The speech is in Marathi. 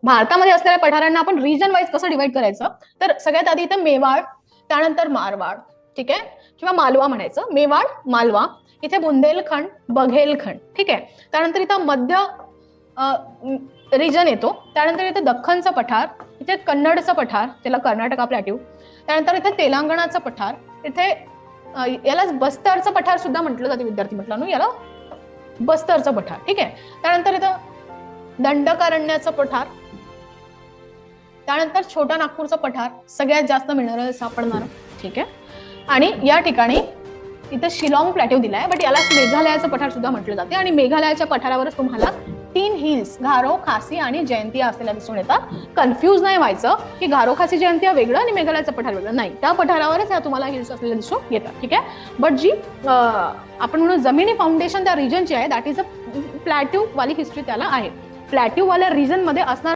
भारतामध्ये असलेल्या पठारांना आपण रिजन वाईज कसं डिवाइड करायचं, तर सगळ्यात आधी इथं मेवाड, त्यानंतर मारवाड, ठीक आहे, किंवा मालवा म्हणायचं, मेवाड मालवा, इथे बुंदेलखंड बघेलखंड, ठीक आहे. त्यानंतर इथं मध्य रिजन येतो, त्यानंतर इथे दख्खनचं पठार, इथे कन्नडचं पठार ज्याला कर्नाटका प्लॅट्यू, त्यानंतर इथे तेलंगणाचं पठार, इथे याला बस्तरचं पठार सुद्धा म्हटलं जाते विद्यार्थी मित्रांनो, याला बस्तरचं पठार, ठीक आहे. त्यानंतर इथं दंडकारण्याचं पठार, त्यानंतर छोटा नागपूरचं पठार, सगळ्यात जास्त मिनरल सापडणार, ठीक आहे. आणि या ठिकाणी इथे शिलाँग प्लॅट्यू दिलाय, बट याला मेघालयाचं पठार सुद्धा म्हटलं जाते. आणि मेघालयाच्या पठारावरच तुम्हाला 3 हिल्स गारो, खासी आणि जयंतिया असलेल्या दिसून येतात. कन्फ्यूज नाही व्हायचं की गारो, खासी, जयंतिया वेगळं आणि मेघालयाचं पठार वेगळं, नाही, त्या पठारावरच या तुम्हाला हिल्स असलेल्या दिसून येतात, ठीक आहे. बट जी आपण म्हणून जमिनी फाउंडेशन त्या रिजनची आहे, दॅट इज अ प्लॅट्यू वाली हिस्ट्री त्याला आहे. प्लॅट्यू वाल्या रिजन मध्ये असणार